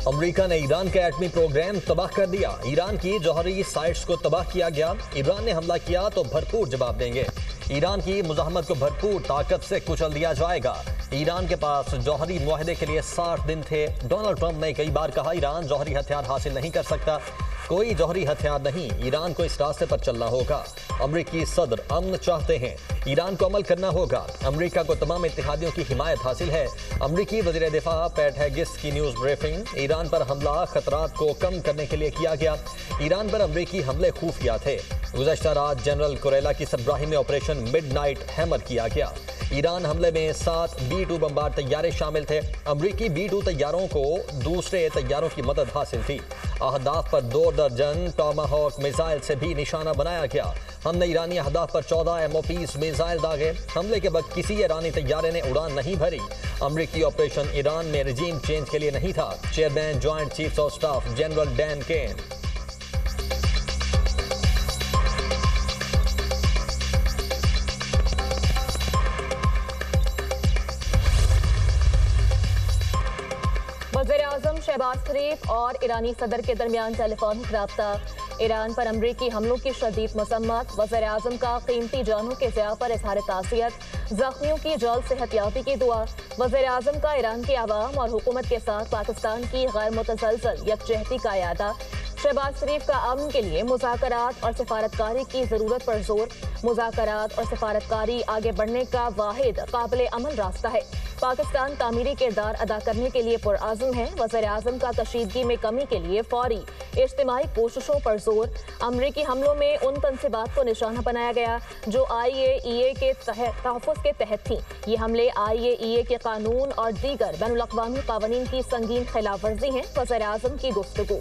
امریکہ نے ایران کا ایٹمی پروگرام تباہ کر دیا۔ ایران کی جوہری سائٹس کو تباہ کیا گیا۔ ایران نے حملہ کیا تو بھرپور جواب دیں گے۔ ایران کی مزاحمت کو بھرپور طاقت سے کچل دیا جائے گا۔ ایران کے پاس جوہری معاہدے کے لیے 60 دن تھے۔ ڈونلڈ ٹرمپ نے کئی بار کہا ایران جوہری ہتھیار حاصل نہیں کر سکتا۔ کوئی جوہری ہتھیار نہیں، ایران کو اس راستے پر چلنا ہوگا۔ امریکی صدر امن چاہتے ہیں، ایران کو عمل کرنا ہوگا۔ امریکہ کو تمام اتحادیوں کی حمایت حاصل ہے۔ امریکی وزیر دفاع پیٹ ہیگس کی نیوز بریفنگ۔ ایران پر حملہ خطرات کو کم کرنے کے لیے کیا گیا۔ ایران پر امریکی حملے خفیہ تھے۔ گزشتہ رات جنرل کوریلا کی سربراہی میں آپریشن مڈ نائٹ ہیمر کیا گیا۔ ایران حملے میں 7 B-2 بمبار طیارے شامل تھے۔ امریکی B-2 طیاروں کو دوسرے طیاروں کی مدد حاصل تھی۔ اہداف پر 2 درجن ٹاماہاک میزائل سے بھی نشانہ بنایا گیا۔ ہم نے ایرانی اہداف پر 14 MOPs میزائل داغے۔ حملے کے وقت کسی ایرانی طیارے نے اڑان نہیں بھری۔ امریکی آپریشن ایران میں رجیم چینج کے لیے نہیں تھا۔ Chairman joint chiefs of staff general Dan Caine. وزیراعظم شہباز شریف اور ایرانی صدر کے درمیان ٹیلی فونک رابطہ۔ ایران پر امریکی حملوں کی شدید مذمت۔ وزیراعظم کا قیمتی جانوں کے ضیاع پر اظہار تعزیت۔ زخمیوں کی جلد صحت یابی کی دعا۔ وزیراعظم کا ایران کے عوام اور حکومت کے ساتھ پاکستان کی غیر متزلزل یکجہتی کا اعادہ۔ شہباز شریف کا امن کے لیے مذاکرات اور سفارتکاری کی ضرورت پر زور۔ مذاکرات اور سفارتکاری آگے بڑھنے کا واحد قابل عمل راستہ ہے۔ پاکستان تعمیری کردار ادا کرنے کے لیے پرعزم ہے۔ وزیراعظم کا کشیدگی میں کمی کے لیے فوری اجتماعی کوششوں پر زور۔ امریکی حملوں میں ان تنصیبات کو نشانہ بنایا گیا جو IAEA کے تحفظ کے تحت تھیں۔ یہ حملے IAEA کے قانون اور دیگر بین الاقوامی قوانین کی سنگین خلاف ورزی ہیں۔ وزیراعظم کی گفتگو۔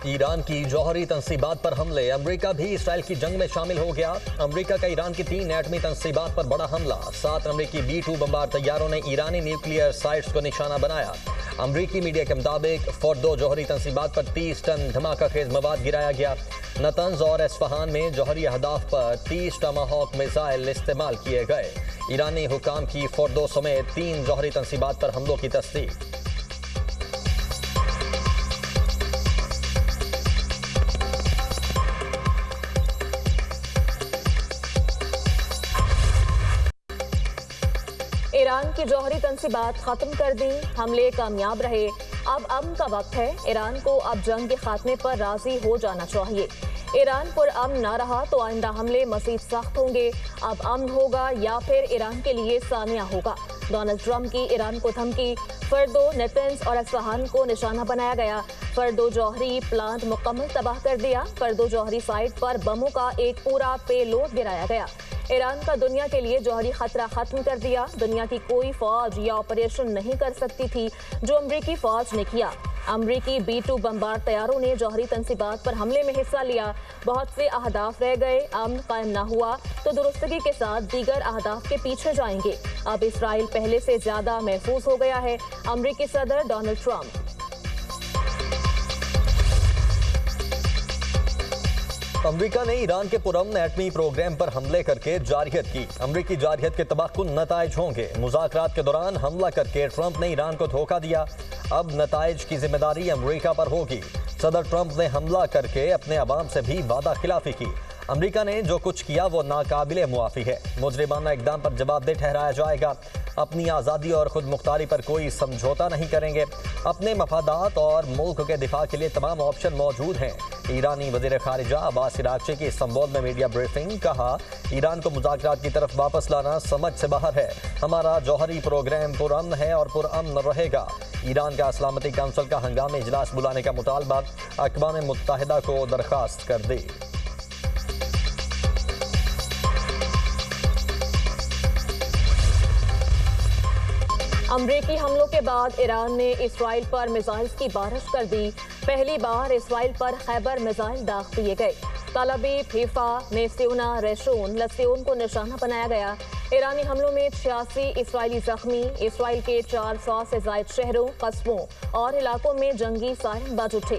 ایران کی جوہری تنصیبات پر حملے۔ امریکہ بھی اسرائیل کی جنگ میں شامل ہو گیا۔ امریکہ کا ایران کی 3 ایٹمی تنصیبات پر بڑا حملہ۔ 7 امریکی B-2 بمبار طیاروں نے ایرانی نیوکلیئر سائٹس کو نشانہ بنایا۔ امریکی میڈیا کے مطابق فوردو جوہری تنصیبات پر 30 ٹن دھماکہ خیز مواد گرایا گیا۔ نتنز اور اصفہان میں جوہری اہداف پر 30 ٹاماہاک میزائل استعمال کیے گئے۔ ایرانی حکام کی فوردو سمیت 3 جوہری تنصیبات پر حملوں کی تصدیق۔ ایران کی جوہری تنصیبات ختم کر دیں، حملے کامیاب رہے۔ اب امن کا وقت ہے۔ ایران کو اب جنگ کے خاتمے پر راضی ہو جانا چاہیے۔ ایران پر امن نہ رہا تو آئندہ حملے مزید سخت ہوں گے۔ اب امن ہوگا یا پھر ایران کے لیے سانیہ ہوگا۔ ڈونلڈ ٹرمپ کی ایران کو دھمکی۔ فردو، نیتنز اور اصفہان کو نشانہ بنایا گیا۔ فردو جوہری پلانٹ مکمل تباہ کر دیا۔ فردو جوہری سائٹ پر بموں کا ایک پورا پے لوڈ گرایا گیا۔ ایران کا دنیا کے لیے جوہری خطرہ ختم کر دیا۔ دنیا کی کوئی فوج یہ آپریشن نہیں کر سکتی تھی جو امریکی فوج نے کیا۔ امریکی B-2 بمبار طیاروں نے جوہری تنصیبات پر حملے میں حصہ لیا۔ بہت سے اہداف رہ گئے۔ امن قائم نہ ہوا تو درستگی کے ساتھ دیگر اہداف کے پیچھے جائیں گے۔ اب اسرائیل پہلے سے زیادہ محفوظ ہو گیا ہے۔ امریکی صدر ڈونلڈ ٹرمپ۔ امریکہ نے ایران کے پرامن ایٹمی پروگرام پر حملے کر کے جارحیت کی۔ امریکی جارحیت کے تباہ کن نتائج ہوں گے۔ مذاکرات کے دوران حملہ کر کے ٹرمپ نے ایران کو دھوکہ دیا۔ اب نتائج کی ذمہ داری امریکہ پر ہوگی۔ صدر ٹرمپ نے حملہ کر کے اپنے عوام سے بھی وعدہ خلافی کی۔ امریکہ نے جو کچھ کیا وہ ناقابل معافی ہے۔ مجرمانہ اقدام پر جواب دہ ٹھہرایا جائے گا۔ اپنی آزادی اور خود مختاری پر کوئی سمجھوتا نہیں کریں گے۔ اپنے مفادات اور ملک کے دفاع کے لیے تمام آپشن موجود ہیں۔ ایرانی وزیر خارجہ عباس عراقچی کی استنبول میں میڈیا بریفنگ۔ کہا ایران کو مذاکرات کی طرف واپس لانا سمجھ سے باہر ہے۔ ہمارا جوہری پروگرام پرامن ہے اور پرامن رہے گا۔ ایران کا سلامتی کونسل کا ہنگامی اجلاس بلانے کا مطالبہ۔ اقوام متحدہ کو درخواست کر دی۔ امریکی حملوں کے بعد ایران نے اسرائیل پر میزائلز کی بارش کر دی۔ پہلی بار اسرائیل پر خیبر میزائل داغ دیے گئے۔ تل ابیب، حیفا، نیسیونا، ریشون، لسیون کو نشانہ بنایا گیا۔ ایرانی حملوں میں 86 اسرائیلی زخمی۔ اسرائیل کے 400 سے زائد شہروں، قصبوں اور علاقوں میں جنگی سائرن بج اٹھے۔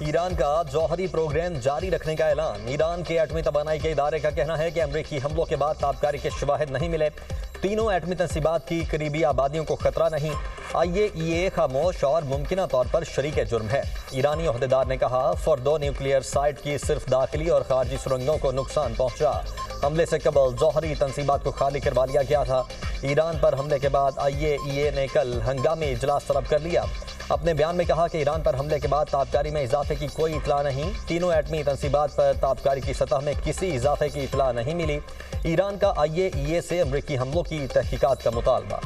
ایران کا جوہری پروگرام جاری رکھنے کا اعلان۔ ایران کے ایٹمی توانائی کے ادارے کا کہنا ہے کہ امریکی حملوں کے بعد تابکاری کے شواہد نہیں ملے۔ تینوں ایٹمی تنصیبات کی قریبی آبادیوں کو خطرہ نہیں۔ IAEA خاموش اور ممکنہ طور پر شریک جرم ہے۔ ایرانی عہدیدار نے کہا فردو نیوکلیئر سائٹ کی صرف داخلی اور خارجی سرنگوں کو نقصان پہنچا۔ حملے سے قبل جوہری تنصیبات کو خالی کروا لیا گیا تھا۔ ایران پر حملے کے بعد IAEA نے کل ہنگامی اجلاس طلب کر لیا۔ اپنے بیان میں کہا کہ ایران پر حملے کے بعد تابکاری میں اضافے کی کوئی اطلاع نہیں۔ تینوں ایٹمی تنصیبات پر تابکاری کی سطح میں کسی اضافے کی اطلاع نہیں ملی۔ ایران کا IAEA سے امریکی حملوں کی تحقیقات کا مطالبہ۔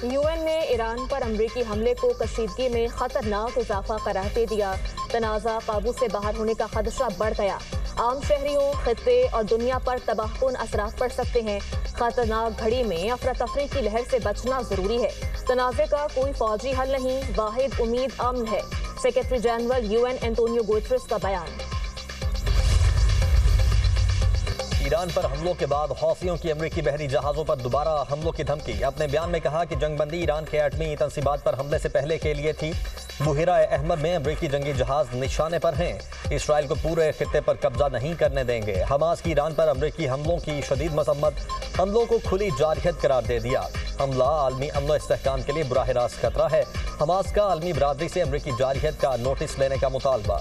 UN نے ایران پر امریکی حملے کو کشیدگی میں خطرناک اضافہ قرار دے دیا۔ تنازع قابو سے باہر ہونے کا خدشہ بڑھ گیا۔ عام شہریوں، خطے اور دنیا پر تباہ کن اثرات پڑ سکتے ہیں۔ خطرناک گھڑی میں افراتفری کی لہر سے بچنا ضروری ہے۔ تنازع کا کوئی فوجی حل نہیں، واحد امید امن ہے۔ Secretary general UN Antonio Guterres کا بیان۔ ایران پر حملوں کے بعد حوثیوں کی امریکی بحری جہازوں پر دوبارہ حملوں کی دھمکی۔ اپنے بیان میں کہا کہ جنگ بندی ایران کے ایٹمی تنصیبات پر حملے سے پہلے کے لیے تھی۔ بحیرہ احمر میں امریکی جنگی جہاز نشانے پر ہیں۔ اسرائیل کو پورے خطے پر قبضہ نہیں کرنے دیں گے۔ حماس کی ایران پر امریکی حملوں کی شدید مذمت۔ حملوں کو کھلی جارحیت قرار دے دیا۔ حملہ عالمی امن و استحکام کے لیے براہ راست خطرہ ہے۔ حماس کا عالمی برادری سے امریکی جارحیت کا نوٹس لینے کا مطالبہ۔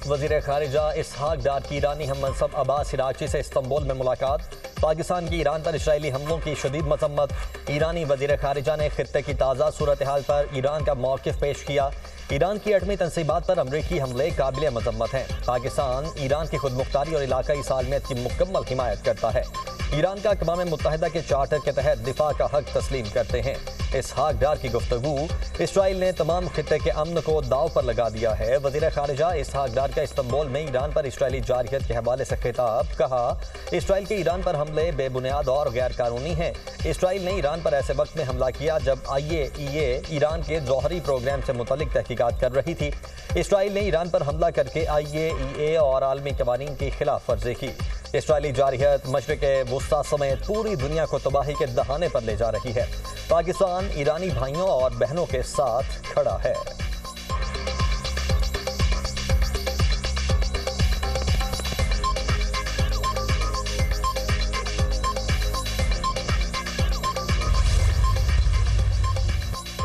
وزیر خارجہ اسحاق ڈار کی ایرانی ہم منصب عباس عراقچی سے استنبول میں ملاقات۔ پاکستان کی ایران پر اسرائیلی حملوں کی شدید مذمت۔ ایرانی وزیر خارجہ نے خطے کی تازہ صورتحال پر ایران کا موقف پیش کیا۔ ایران کی ایٹمی تنصیبات پر امریکی حملے قابل مذمت ہیں۔ پاکستان ایران کی خود مختاری اور علاقائی سالمیت کی مکمل حمایت کرتا ہے۔ ایران کا اقوام متحدہ کے چارٹر کے تحت دفاع کا حق تسلیم کرتے ہیں۔ اسحاق ڈار کی گفتگو۔ اسرائیل نے تمام خطے کے امن کو داؤ پر لگا دیا ہے۔ وزیر خارجہ اسحاق ڈار کا استنبول میں ایران پر اسرائیلی جارحیت کے حوالے سے خطاب۔ کہا اسرائیل کے ایران پر حملے بے بنیاد اور غیر قانونی ہیں۔ اسرائیل نے ایران پر ایسے وقت میں حملہ کیا جب IAEA ایران کے جوہری پروگرام سے متعلق تحقیقات کر رہی تھی۔ اسرائیل نے ایران پر حملہ کر کے IAEA اور عالمی قوانین کی خلاف ورزی کی۔ اسرائیلی جارحیت مشرق وسطیٰ سمیت پوری دنیا کو تباہی کے دہانے پر لے جا رہی ہے۔ پاکستان ایرانی بھائیوں اور بہنوں کے ساتھ کھڑا ہے۔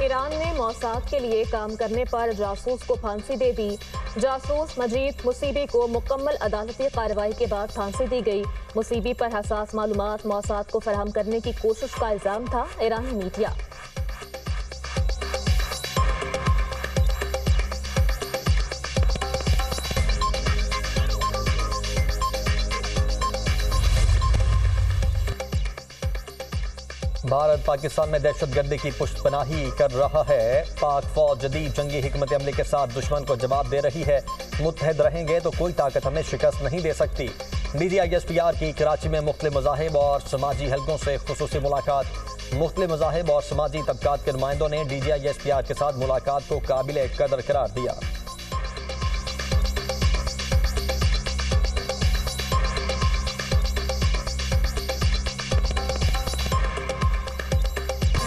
ایران نے موساد کے لیے کام کرنے پر جاسوس کو پھانسی دے دی۔ جاسوس مجید مصیبی کو مکمل عدالتی کارروائی کے بعد پھانسی دی گئی۔ مصیبی پر حساس معلومات موساد کو فراہم کرنے کی کوشش کا الزام تھا۔ ایرانی میڈیا۔ بھارت پاکستان میں دہشت گردی کی پشت پناہی کر رہا ہے۔ پاک فوج جدید جنگی حکمت عملی کے ساتھ دشمن کو جواب دے رہی ہے۔ متحد رہیں گے تو کوئی طاقت ہمیں شکست نہیں دے سکتی۔ DGISPR کی کراچی میں مختلف مذاہب اور سماجی حلقوں سے خصوصی ملاقات۔ مختلف مذاہب اور سماجی طبقات کے نمائندوں نے DGISPR کے ساتھ ملاقات کو قابل قدر قرار دیا۔